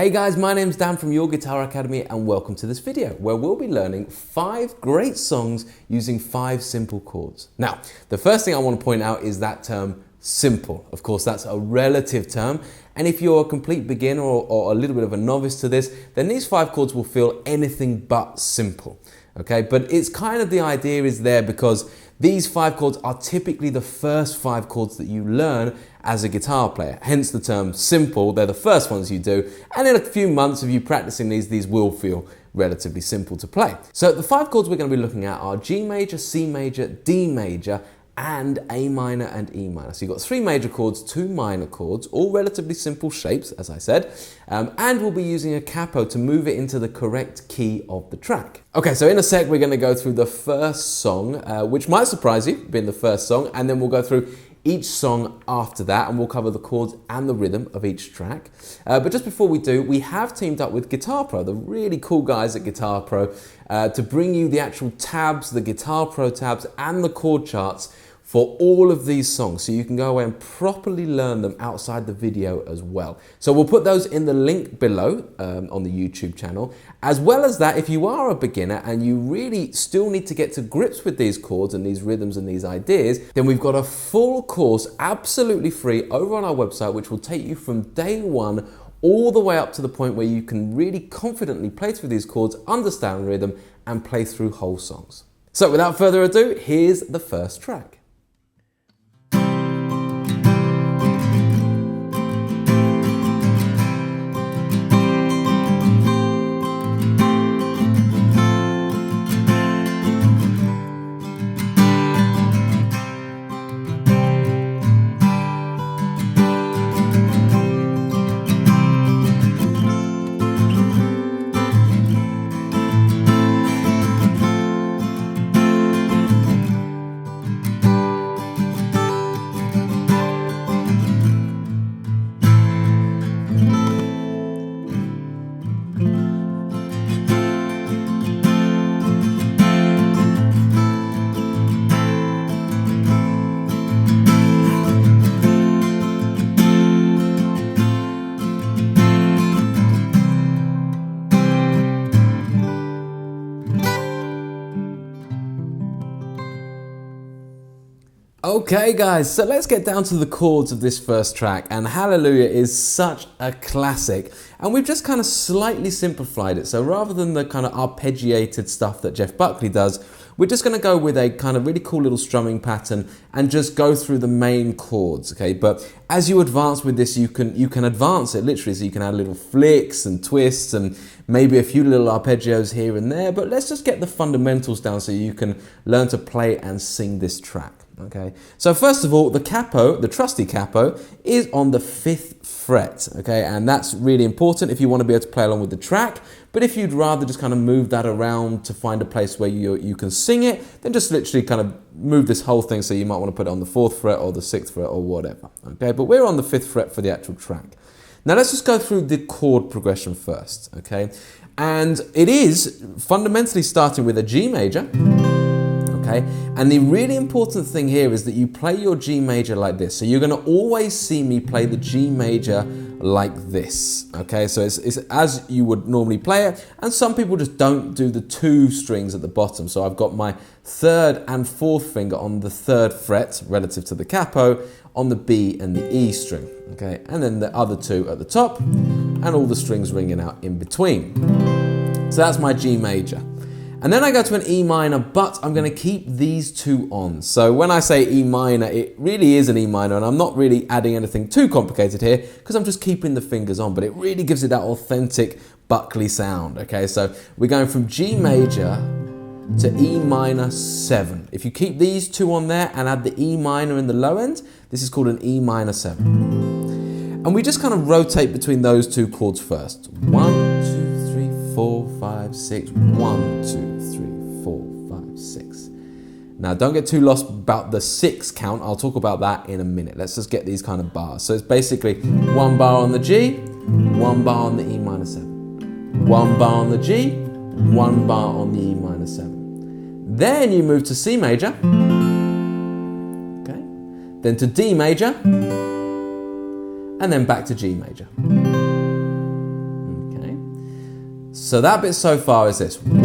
Hey guys, my name's Dan from Your Guitar Academy and welcome to this video where we'll be learning 5 great songs using 5 simple chords. Now, the first thing I want to point out is that term simple. Of course, that's a relative term, and if you're a complete beginner or a little bit of a novice to this, then these 5 chords will feel anything but simple. Okay, but it's kind of the idea is there because these 5 chords are typically the first 5 chords that you learn as a guitar player. Hence the term simple, they're the first ones you do, and in a few months of you practicing these will feel relatively simple to play. So the 5 chords we're going to be looking at are G major, C major, D major, and A minor and E minor. So you've got 3 major chords, 2 minor chords, all relatively simple shapes, as I said, and we'll be using a capo to move it into the correct key of the track. Okay, so in a sec we're going to go through the first song, which might surprise you, being the first song, and then we'll go through each song after that and we'll cover the chords and the rhythm of each track. But just before we do, we have teamed up with Guitar Pro, the really cool guys at Guitar Pro, to bring you the actual tabs, the Guitar Pro tabs and the chord charts for all of these songs, so you can go away and properly learn them outside the video as well. So we'll put those in the link below on the YouTube channel. As well as that, if you are a beginner and you really still need to get to grips with these chords and these rhythms and these ideas, then we've got a full course absolutely free over on our website, which will take you from day one all the way up to the point where you can really confidently play through these chords, understand rhythm, and play through whole songs. So without further ado, here's the first track. Okay guys, so let's get down to the chords of this first track, and Hallelujah is such a classic, and we've just kind of slightly simplified it. So rather than the kind of arpeggiated stuff that Jeff Buckley does, we're just going to go with a kind of really cool little strumming pattern and just go through the main chords, okay? But as you advance with this, you can advance it literally, so you can add little flicks and twists and maybe a few little arpeggios here and there, but let's just get the fundamentals down so you can learn to play and sing this track. Okay, so first of all, the capo, the trusty capo, is on the 5th fret, okay, and that's really important if you want to be able to play along with the track. But if you'd rather just kind of move that around to find a place where you can sing it, then just literally kind of move this whole thing, so you might want to put it on the 4th fret or the 6th fret or whatever, okay, but we're on the 5th fret for the actual track. Now let's just go through the chord progression first, okay, and it is fundamentally starting with a G major. Okay? And the really important thing here is that you play your G major like this. So you're going to always see me play the G major like this. Okay, so it's as you would normally play it, and some people just don't do the 2 strings at the bottom. So I've got my 3rd and 4th finger on the 3rd fret relative to the capo on the B and the E string. Okay, and then the other 2 at the top and all the strings ringing out in between. So that's my G major. And then I go to an E minor, but I'm going to keep these 2 on. So when I say E minor, it really is an E minor, and I'm not really adding anything too complicated here because I'm just keeping the fingers on, but it really gives it that authentic Buckley sound. Okay, so we're going from G major to E minor 7. If you keep these 2 on there and add the E minor in the low end, this is called an E minor 7. And we just kind of rotate between those 2 chords first. 1, 2, 3, 4, 5, 6. 1, 2, 3, 4, 5, 6. Now don't get too lost about the 6 count. I'll talk about that in a minute. Let's just get these kind of bars. So it's basically 1 bar on the G, 1 bar on the E minor 7. 1 bar on the G, 1 bar on the E minor 7. Then you move to C major. Okay. Then to D major. And then back to G major. So that bit so far is this. 1,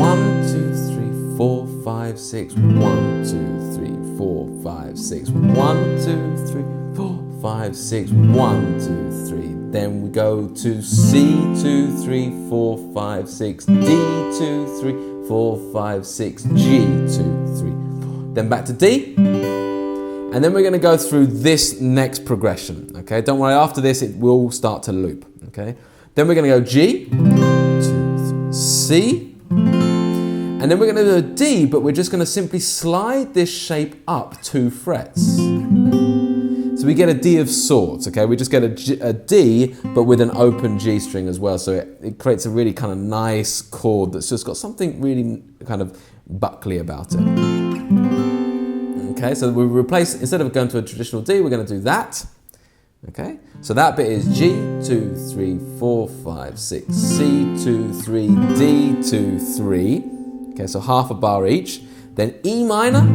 2, 3, 4, 5, 6. 1, 2, 3, 4, 5, 6. 1, 2, 3, 4, 5, 6. 1, 2, 3. Then we go to C, 2, 3, 4, 5, 6. D, 2, 3, 4, 5, 6. G, 2, 3, 4. Then back to D. And then we're going to go through this next progression. Okay, don't worry, after this it will start to loop. Okay, then we're going to go G, 2, 3, C. And then we're going to do a D, but we're just going to simply slide this shape up 2 frets. So we get a D of sorts, okay? We just get a D, but with an open G string as well. So it creates a really kind of nice chord that's just got something really kind of buckly about it. Okay, so we replace, instead of going to a traditional D, we're going to do that. Okay, so that bit is G, 2, 3, 4, 5, 6, C, 2, 3, D, 2, 3. Okay, so half a bar each. Then E minor,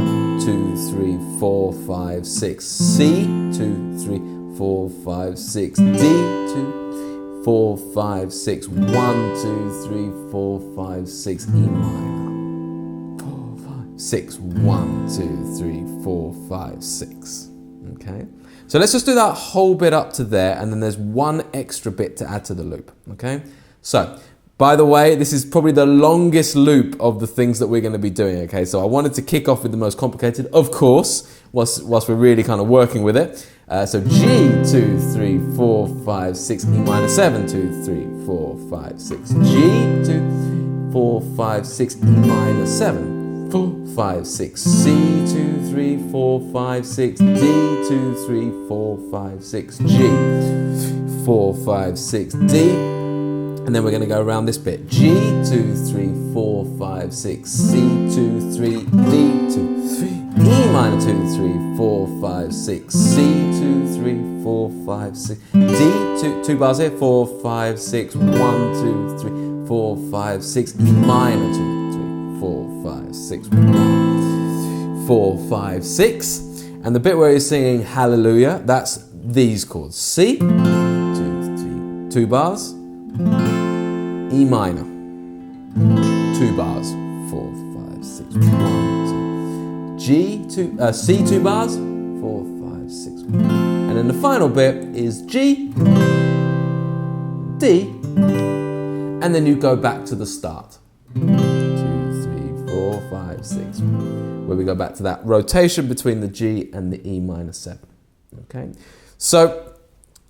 2, 3, 4, 5, 6, C, 2, 3, 4, 5, 6, D, 2, 4, 5, 6, 1, 2, 3, 4, 5, 6, E minor, 4, 5, 6, 1, 2, 3, 4, 5, 6. Okay, so let's just do that whole bit up to there, and then there's one extra bit to add to the loop. Okay, so by the way, this is probably the longest loop of the things that we're going to be doing, okay? So I wanted to kick off with the most complicated, of course, whilst we're really kind of working with it. So G, 2, 3, 4, 5, 6, E minor 7, 2, 3, 4, 5, 6. G, 2, 4, 5, 6, E minor 7, 4, 5, 6. C, 2, 3, 4, 5, 6. D, 2, 3, 4, 5, 6. G, 4, 5, 6. D. And then we're going to go around this bit. G, 2, 3, 4, 5, 6. C, 2, 3, D, 2, 3. E minor 2, 3, 4, 5, 6. C, 2, 3, 4, 5, 6. D, 2 bars here. 4, 5, 6. 1, 2, 3, 4, 5, 6. E minor 2, 3, 4, 5, 6. 1, 4, 5, 6. And the bit where you're singing hallelujah, that's these chords. C, 2, 3, 2 bars. E minor, 2 bars, 4, 5, 6, 1, 2. G, 2, C, 2 bars, 4, 5, 6, 1. And then the final bit is G, D, and then you go back to the start. 2, 3, 4, 5, 6, where we go back to that rotation between the G and the E minor 7. Okay, so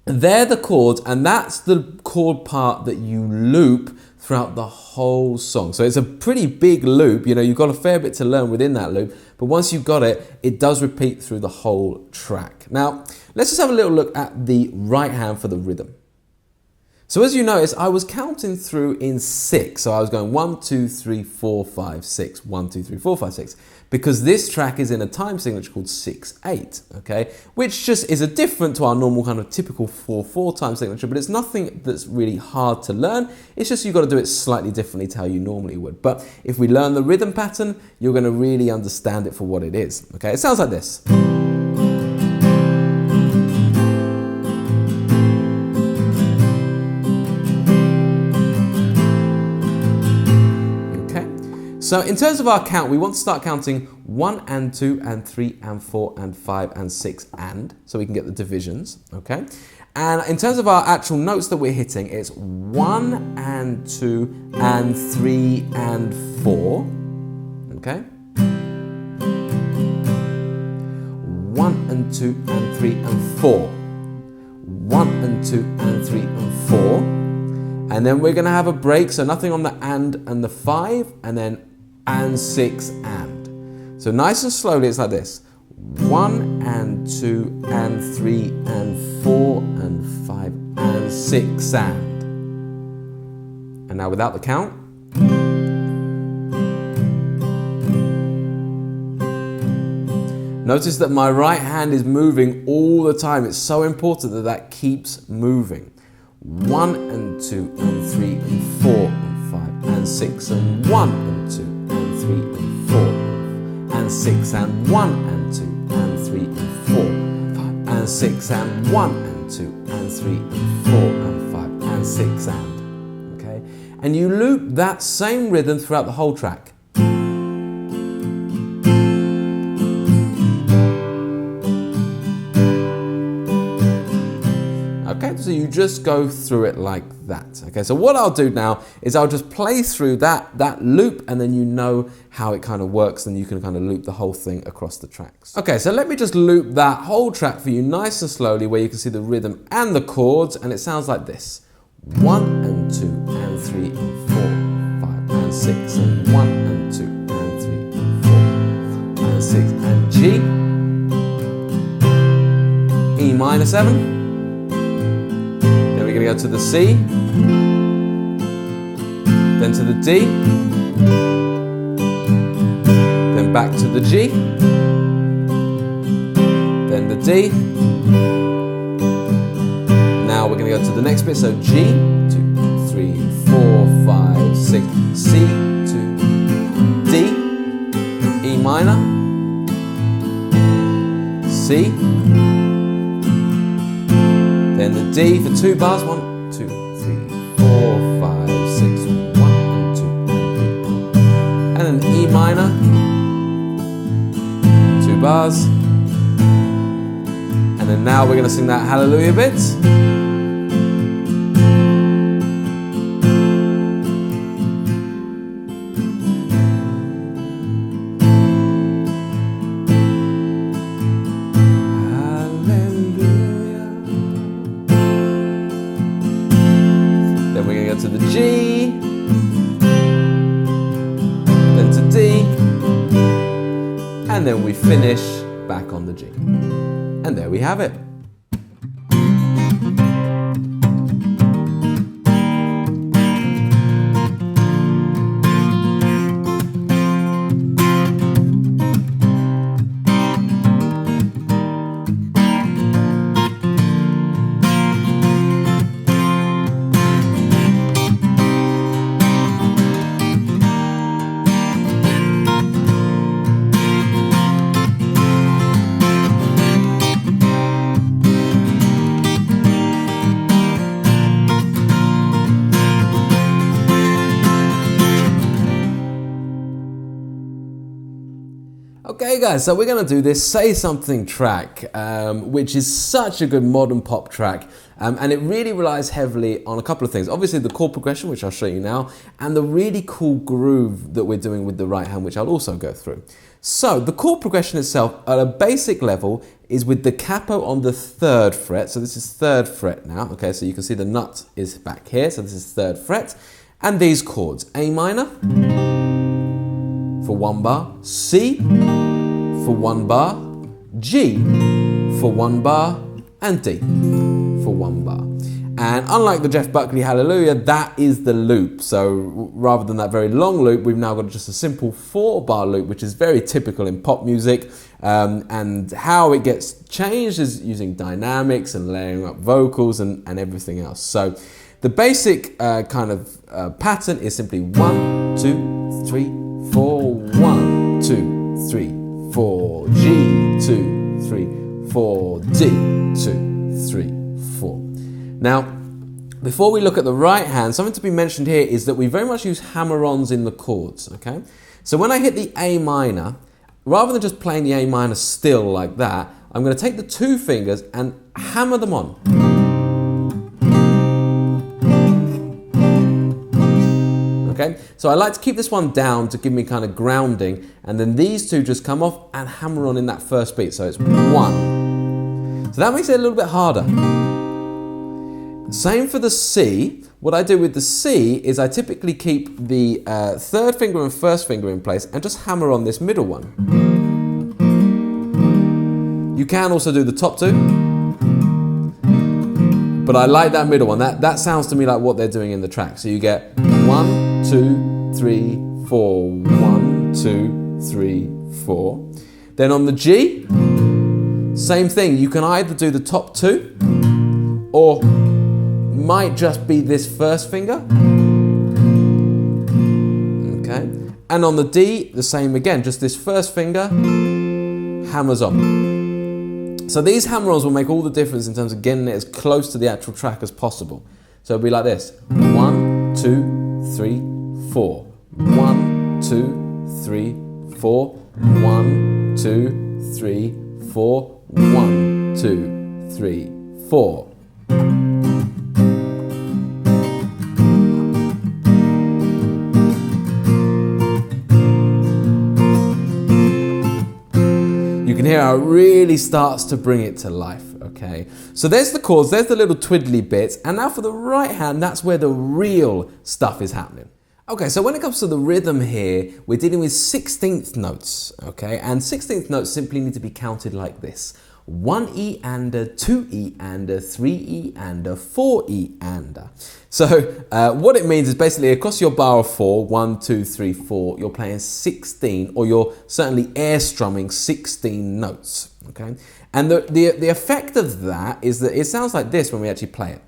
they're the chords, and that's the chord part that you loop throughout the whole song. So it's a pretty big loop, you know, you've got a fair bit to learn within that loop, but once you've got it, it does repeat through the whole track. Now, let's just have a little look at the right hand for the rhythm. So as you notice, I was counting through in 6. So I was going 1, 2, 3, 4, 5, 6, 1, 2, 3, 4, 5, 6. Because this track is in a time signature called 6/8, okay? Which just is a different to our normal kind of typical 4/4 time signature, but it's nothing that's really hard to learn. It's just you've got to do it slightly differently to how you normally would. But if we learn the rhythm pattern, you're going to really understand it for what it is, okay? It sounds like this. So in terms of our count, we want to start counting 1 and 2 and 3 and 4 and 5 and 6 and, so we can get the divisions, okay? And in terms of our actual notes that we're hitting, it's 1 and 2 and 3 and 4, okay? 1 and 2 and 3 and 4. 1 and 2 and 3 and 4. And then we're going to have a break, so nothing on the and the 5, and then and 6 and. So nice and slowly it's like this. 1 and 2 and 3 and 4 and 5 and 6 and. And now without the count. Notice that my right hand is moving all the time. It's so important that that keeps moving. 1 and 2 and 3 and 4 and 5 and 6 and 1 and 2 and 3 and 4 and 6 and 1 and 2 and 3 and 4 5 and 6 and 1 and 2 and 3 and 4 and 5 and 6 and. Okay? and you loop that same rhythm throughout the whole track. Okay, so you just go through it like that. Okay, so what I'll do now is I'll just play through that loop, and then you know how it kind of works, and you can kind of loop the whole thing across the tracks. Okay, so let me just loop that whole track for you nice and slowly, where you can see the rhythm and the chords, and it sounds like this. 1 and 2 and 3 and 4, 5 and 6, and 1 and 2 and 3 and 4, 5 and 6, and G, E minor 7. We're going to go to the C, then to the D, then back to the G, then the D. Now we're going to go to the next bit, so G, 2, 3, 4, 5, 6, C, 2, D, E minor, C, then the D for 2 bars, 1, 2, 3, 4, 5, 6, 1 and 2, and then E minor, 2 bars, and then now we're going to sing that hallelujah bit. Then we're going to go to the G, then to D, and then we finish back on the G. And there we have it. Okay guys, so we're going to do this Say Something track, which is such a good modern pop track, and it really relies heavily on a couple of things. Obviously the chord progression, which I'll show you now, and the really cool groove that we're doing with the right hand, which I'll also go through. So the chord progression itself at a basic level is with the capo on the 3rd fret, so this is 3rd fret now, okay, so you can see the nut is back here, so this is 3rd fret, and these chords, A minor for 1 bar, C for 1 bar, G for 1 bar, and D for 1 bar. And unlike the Jeff Buckley Hallelujah, that is the loop. So rather than that very long loop, we've now got just a simple 4-bar loop, which is very typical in pop music. And how it gets changed is using dynamics and layering up vocals and everything else. So the basic kind of pattern is simply 1, 2, 3, 4, 1, 2, 3, 4, G, 2, 3, 4, D, 2, 3, 4. Now, before we look at the right hand, something to be mentioned here is that we very much use hammer-ons in the chords, okay? So when I hit the A minor, rather than just playing the A minor still like that, I'm going to take the 2 fingers and hammer them on. Okay, so I like to keep this one down to give me kind of grounding, and then these 2 just come off and hammer on in that first beat, so it's 1. So that makes it a little bit harder. Same for the C. What I do with the C is I typically keep the 3rd finger and 1st finger in place and just hammer on this middle one. You can also do the top 2, but I like that middle one. That sounds to me like what they're doing in the track. So you get 1, 2, 3, 4, 1, 2, 3, 4. Then on the G, same thing. You can either do the top 2 or might just be this 1st finger. Okay. And on the D, the same again, just this 1st finger, hammers on. So these hammer-ons will make all the difference in terms of getting it as close to the actual track as possible. So it'll be like this. 1, 2, 3, 3, 4. 1, 2, 3, 4. 1, 2, 3, 4. 1, 2, 3, 4. You can hear how it really starts to bring it to life, okay? So there's the chords, there's the little twiddly bits, and now for the right hand, that's where the real stuff is happening. Okay, so when it comes to the rhythm here, we're dealing with 16th notes, okay? And 16th notes simply need to be counted like this. 1 E and a, 2 E and a, 3 E and a, 4 E and a. So what it means is basically across your bar of 4, 1, 2, 3, 4, you're playing 16, or you're certainly air strumming 16 notes, okay? And the effect of that is that it sounds like this when we actually play it.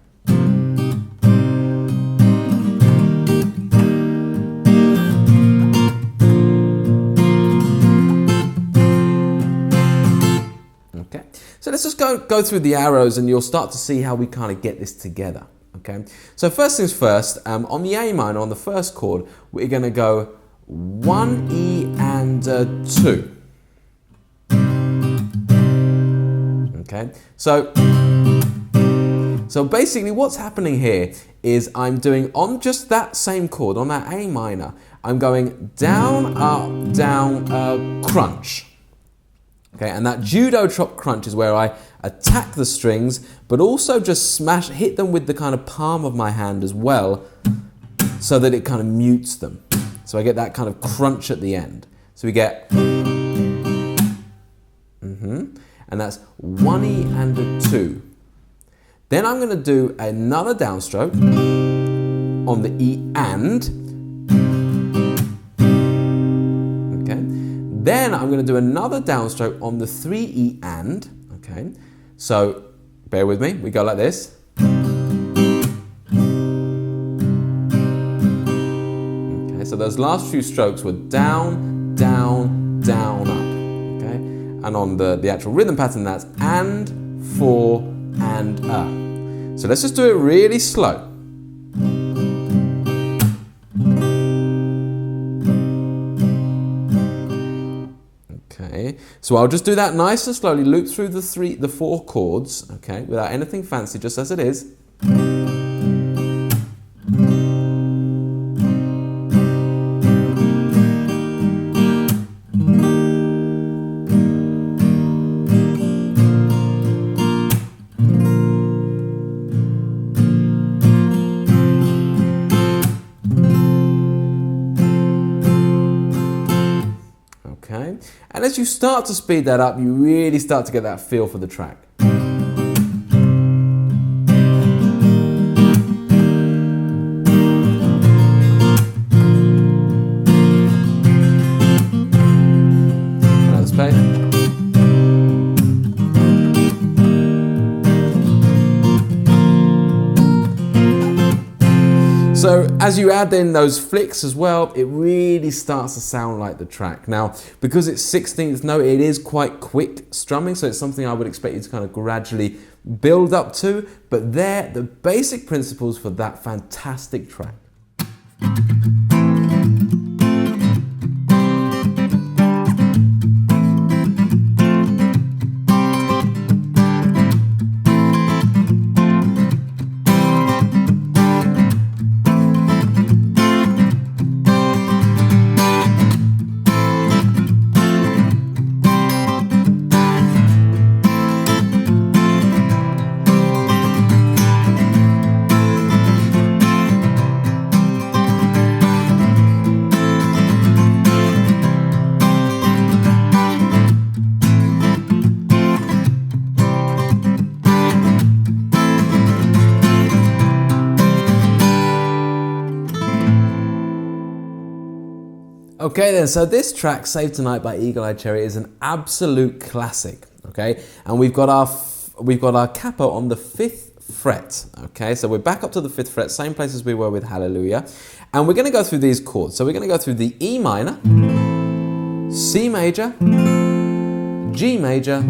So let's just go through the arrows and you'll start to see how we kind of get this together, okay? So first things first, on the A minor, on the first chord, we're going to go 1 E and a 2. Okay, so basically what's happening here is I'm doing on just that same chord, on that A minor, I'm going down, up, down, crunch. Okay, and that judo chop crunch is where I attack the strings, but also just hit them with the kind of palm of my hand as well, so that it kind of mutes them. So I get that kind of crunch at the end. So we get, and that's 1 E and a 2. Then I'm going to do another downstroke on the E and. Then I'm going to do another downstroke on the 3 E and, okay? So bear with me, we go like this. Okay, so those last few strokes were down, down, down, up, okay? And on the actual rhythm pattern, that's and, 4, and So let's just do it really slow. Okay, so I'll just do that nice and slowly, loop through the 4 chords, okay, without anything fancy, just as it is. Okay, and as you start to speed that up, you really start to get that feel for the track. Now let's play. So as you add in those flicks as well, it really starts to sound like the track. Now, because it's 16th note, it is quite quick strumming, so it's something I would expect you to kind of gradually build up to, but they're the basic principles for that fantastic track. Okay then, so this track, Save Tonight by Eagle Eye Cherry, is an absolute classic, okay? And we've got our capo on the 5th fret, okay? So we're back up to the 5th fret, same place as we were with Hallelujah. And we're gonna go through these chords. So we're gonna go through the E minor, C major, G major,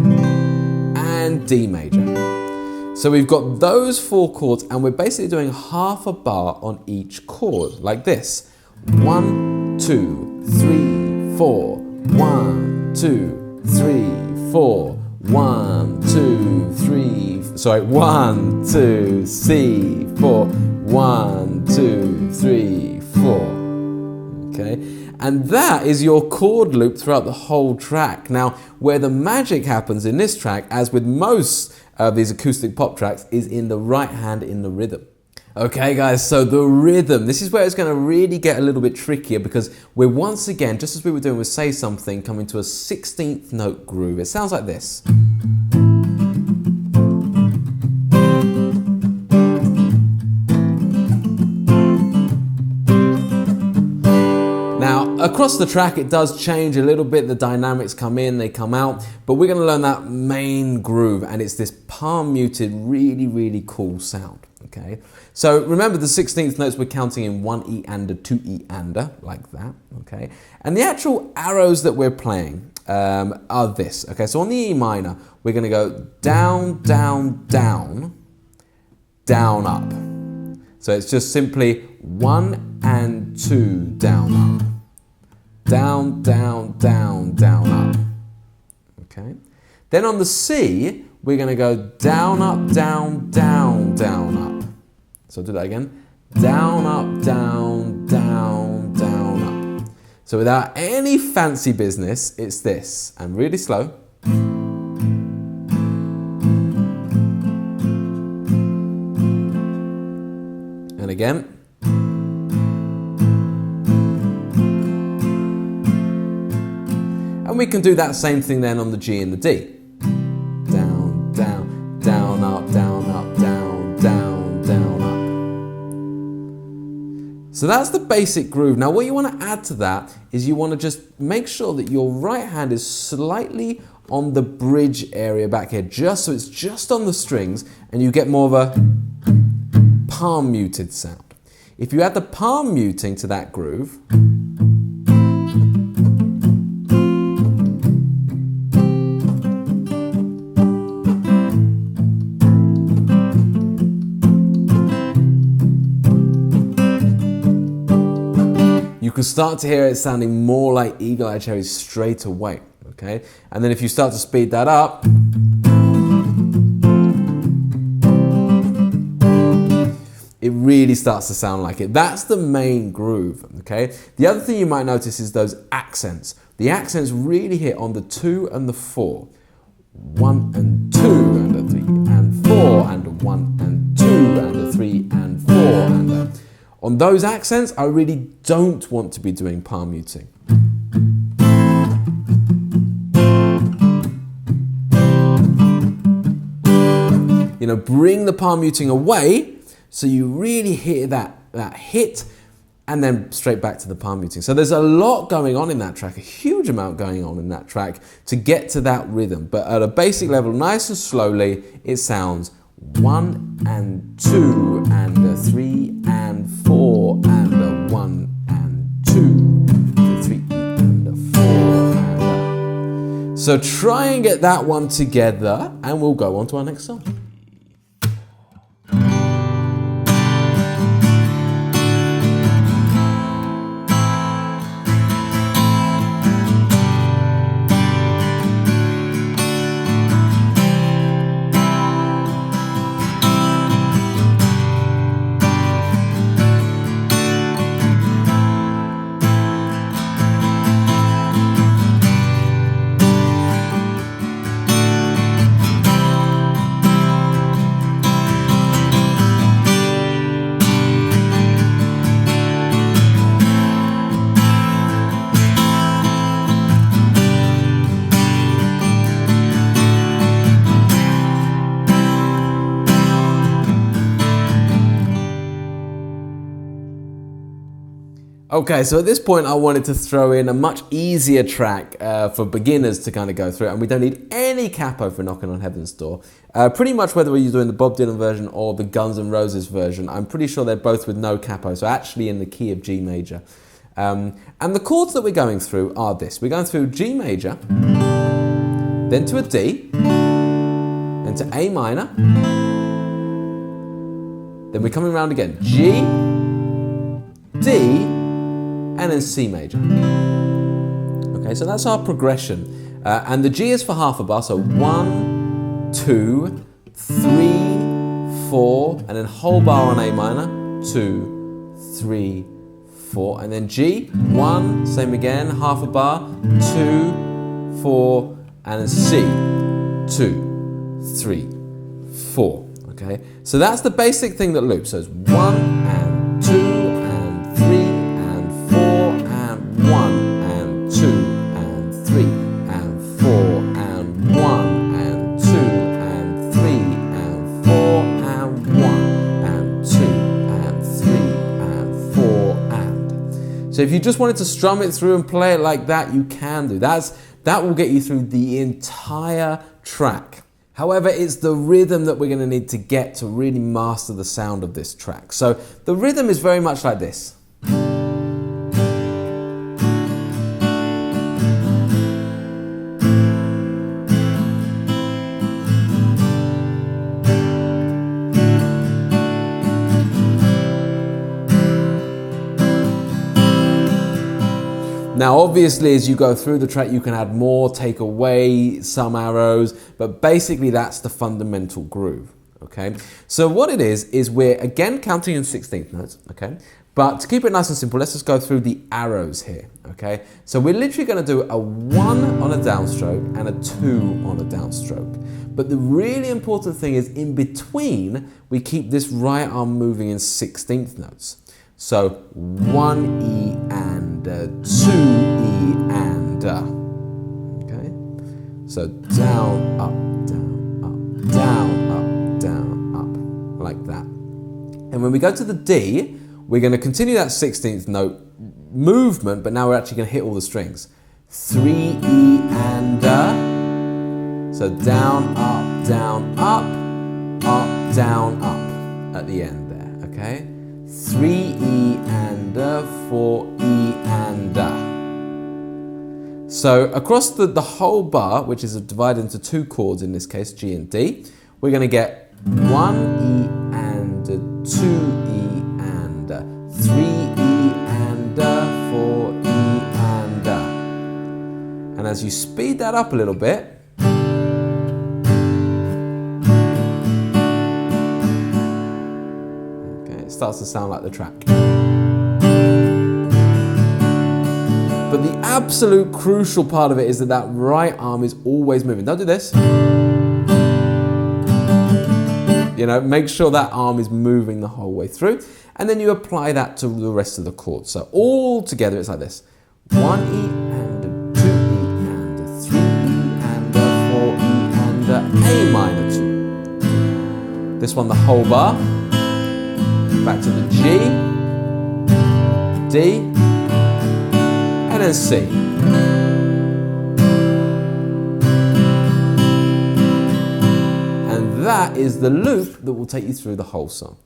and D major. So we've got those 4 chords and we're basically doing half a bar on each chord, like this. 1, 2, 3, 4. 1, 2, 3, 4. 1, 2, 3. Sorry, 1, 2, C, 4. 1, 2, 3, 4. Okay. And that is your chord loop throughout the whole track. Now, where the magic happens in this track, as with most of these acoustic pop tracks, is in the right hand in the rhythm. Okay guys, so the rhythm, this is where it's going to really get a little bit trickier because we're once again, just as we were doing with Say Something, coming to a 16th note groove. It sounds like this. Now, across the track it does change a little bit, the dynamics come in, they come out, but we're going to learn that main groove and it's this palm muted, really, really cool sound. Okay, so remember the 16th notes we're counting in 1 E and a 2 E and a, like that, okay? And the actual arrows that we're playing are this, okay? So on the E minor, we're gonna go down, down, down, down, up. So it's just simply 1 and 2, down, up. Down, down, down, down, up. Okay? Then on the C, we're gonna go down, up, down, down, down, up. So I'll do that again. Down, up, down, down, down, up. So without any fancy business, it's this. And really slow. And again. And we can do that same thing then on the G and the D. Down, down, down, up, down, up, down, down, down, up. So that's the basic groove. Now what you want to add to that is you want to just make sure that your right hand is slightly on the bridge area back here, just so it's just on the strings and you get more of a palm muted sound. If you add the palm muting to that groove, you can start to hear it sounding more like Eagle Eye Cherry straight away, okay? And then if you start to speed that up, it really starts to sound like it. That's the main groove, okay? The other thing you might notice is those accents. The accents really hit on the 2 and the 4. 1 and 2 and a 3 and 4 and a 1 and 2 and a 3 and 4 and a... On those accents, I really don't want to be doing palm muting. You know, bring the palm muting away so you really hear that hit and then straight back to the palm muting. So there's a lot going on in that track, a huge amount going on in that track to get to that rhythm. But at a basic level, nice and slowly, it sounds 1 and 2 and a 3 and 4 and a 1 and 2, a 3 and a 4 and a... So try and get that one together and we'll go on to our next song. Okay, so at this point I wanted to throw in a much easier track for beginners to kind of go through, and we don't need any capo for Knockin' on Heaven's Door. Pretty much whether you're doing the Bob Dylan version or the Guns N' Roses version, I'm pretty sure they're both with no capo, so actually in the key of G major. And the chords that we're going through are this. We're going through G major, then to a D, then to A minor, Then we're coming around again. G, D, and then C major. Okay, so that's our progression. And the G is for half a bar, so 1, 2, 3, 4, and then whole bar on A minor, 2, 3, 4, and then G, 1, same again, half a bar, 2, 4, and then C, 2, 3, 4. Okay, so that's the basic thing that loops. So it's 1 and 2 and 3 and 4 and 1 and 2 and 3 and 4 and 1 and 2 and 3 and 4 and 1 and 2 and 3 and 4 and. So if you just wanted to strum it through and play it like that, you can do. That will get you through the entire track. However, it's the rhythm that we're going to need to get to really master the sound of this track. So the rhythm is very much like this. Now obviously as you go through the track you can add more, take away some arrows, but basically that's the fundamental groove, okay? So what it is we're again counting in 16th notes, okay? But to keep it nice and simple, let's just go through the arrows here, okay? So we're literally gonna do a 1 on a downstroke and a 2 on a downstroke. But the really important thing is in between, we keep this right arm moving in 16th notes. So 1 E and 2 E and okay. So down, up, down, up, down, up, down, up, like that. And when we go to the D, we're going to continue that 16th note movement, but now we're actually going to hit all the strings. 3 E and so down, up, down, up, down, up at the end there, okay? 3 E and 4 E and So across the whole bar, which is divided into 2 chords in this case, G and D, we're going to get 1 E and 2 E and 3 E and 4 E and And as you speed that up a little bit, starts to sound like the track. But the absolute crucial part of it is that right arm is always moving. Don't do this. You know, make sure that arm is moving the whole way through. And then you apply that to the rest of the chords. So all together it's like this. 1 E and 2 E and 3 E and 4 E and A minor 2. This one the whole bar. Back to the G, D, and then C. And that is the loop that will take you through the whole song.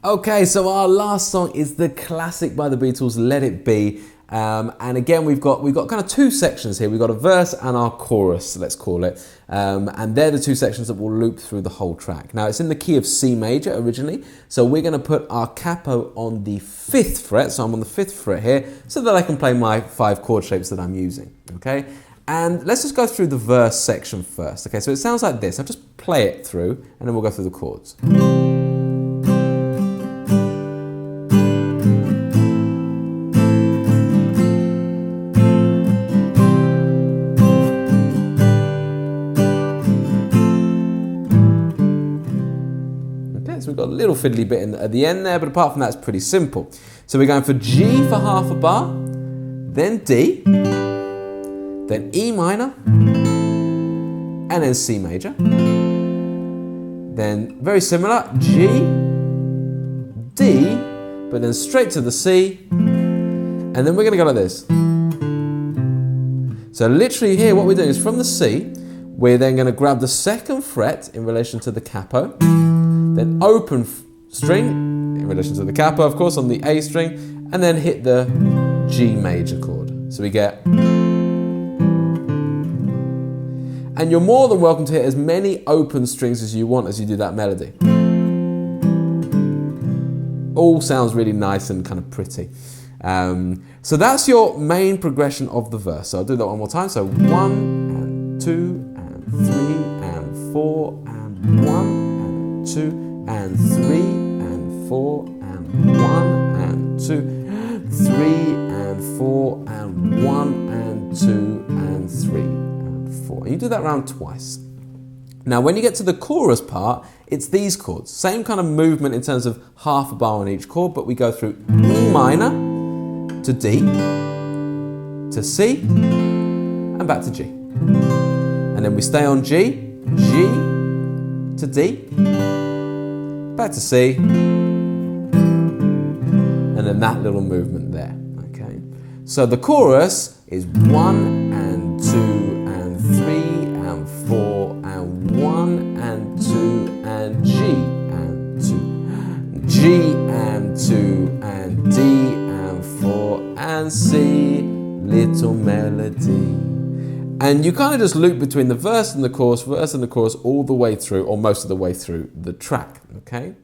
Okay, so our last song is the classic by the Beatles, Let It Be. And again, we've got kind of 2 sections here. We've got a verse and our chorus, let's call it. And they're the 2 sections that will loop through the whole track. Now, it's in the key of C major originally. So we're going to put our capo on the 5th fret. So I'm on the 5th fret here so that I can play my 5 chord shapes that I'm using. Okay. And let's just go through the verse section first. Okay, so it sounds like this. I'll just play it through and then we'll go through the chords. little fiddly bit at the end there, but apart from that, it's pretty simple. So we're going for G for half a bar, then D, then E minor, and then C major. Then very similar, G, D, but then straight to the C, and then we're going to go like this. So literally here what we're doing is from the C, we're then going to grab the second fret in relation to the capo, then open string in relation to the capo, of course, on the A string, and then hit the G major chord. So we get... And you're more than welcome to hit as many open strings as you want as you do that melody. All sounds really nice and kind of pretty. So that's your main progression of the verse. So I'll do that one more time. So 1 and 2 and 3 and 4 and 1 and 2 and 3 and 4 and 1 and 2, 3 and 4 and 1 and 2 and 3 and 4. And you do that round twice. Now when you get to the chorus part, it's these chords. Same kind of movement in terms of half a bar on each chord, but we go through E minor to D, to C, and back to G. And then we stay on G, G to D, back to C, and then that little movement there, okay? So the chorus is 1 and 2 and 3 and 4 and 1 and 2 and G and 2, G and 2 and D and 4 and C, little melody. And you kind of just loop between the verse and the chorus all the way through, or most of the way through the track, okay?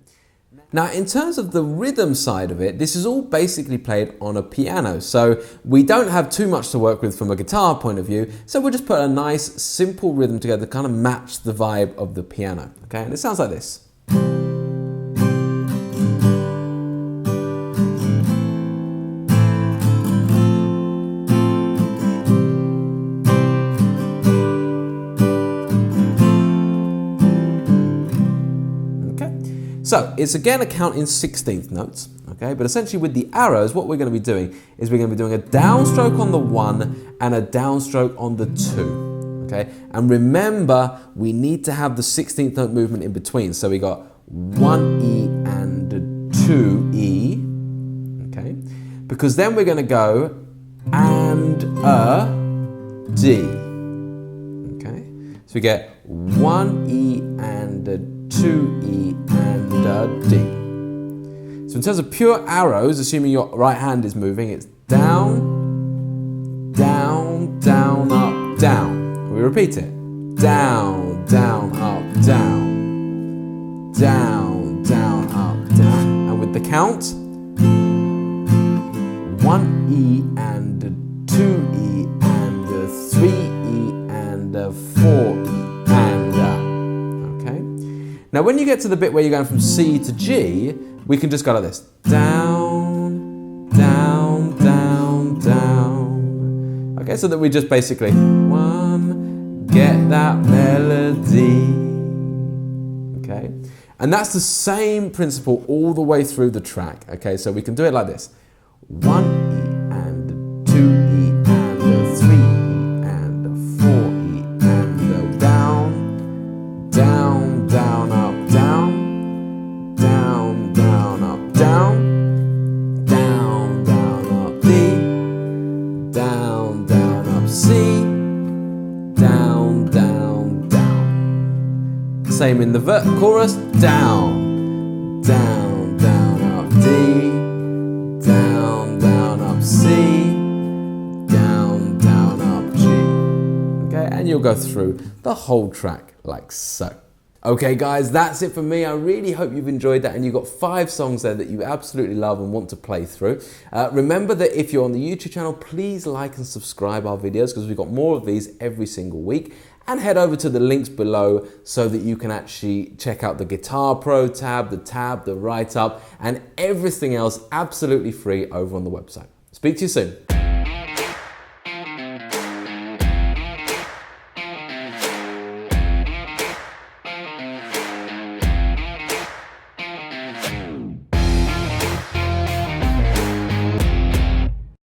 Now, in terms of the rhythm side of it, this is all basically played on a piano. So we don't have too much to work with from a guitar point of view. So we'll just put a nice, simple rhythm together to kind of match the vibe of the piano, okay? And it sounds like this. So it's again a count in 16th notes, okay? But essentially with the arrows, what we're going to be doing is we're going to be doing a downstroke on the 1 and a downstroke on the 2, okay? And remember, we need to have the 16th note movement in between. So we got 1 E and 2 E, okay? Because then we're going to go and a D, okay? So we get 1 E and a 2 E and a D. So in terms of pure arrows, assuming your right hand is moving, it's down, down, down, up, down. We repeat it. Down, down, up, down. Down, down, up, down. And with the count, 1 E and a 2 E and a 3 E and a 4 E and a. Now when you get to the bit where you're going from C to G, we can just go like this. Down, down, down, down. Okay, so that we just basically, 1, get that melody. Okay, and that's the same principle all the way through the track. Okay, so we can do it like this. 1 E and 2 E and 3 E and 4 E and down, down, down, up, down, down, down, up, down, down, down, up, D, down, down, up, C, down, down, down. Same in the chorus, down, down, down, up, D, down, down, up, C, down, down, up, G. Okay, and you'll go through the whole track like so. Okay guys, that's it for me. I really hope you've enjoyed that and you've got 5 songs there that you absolutely love and want to play through. Remember that if you're on the YouTube channel, please like and subscribe our videos because we've got more of these every single week. And head over to the links below so that you can actually check out the Guitar Pro tab, the write-up, and everything else absolutely free over on the website. Speak to you soon.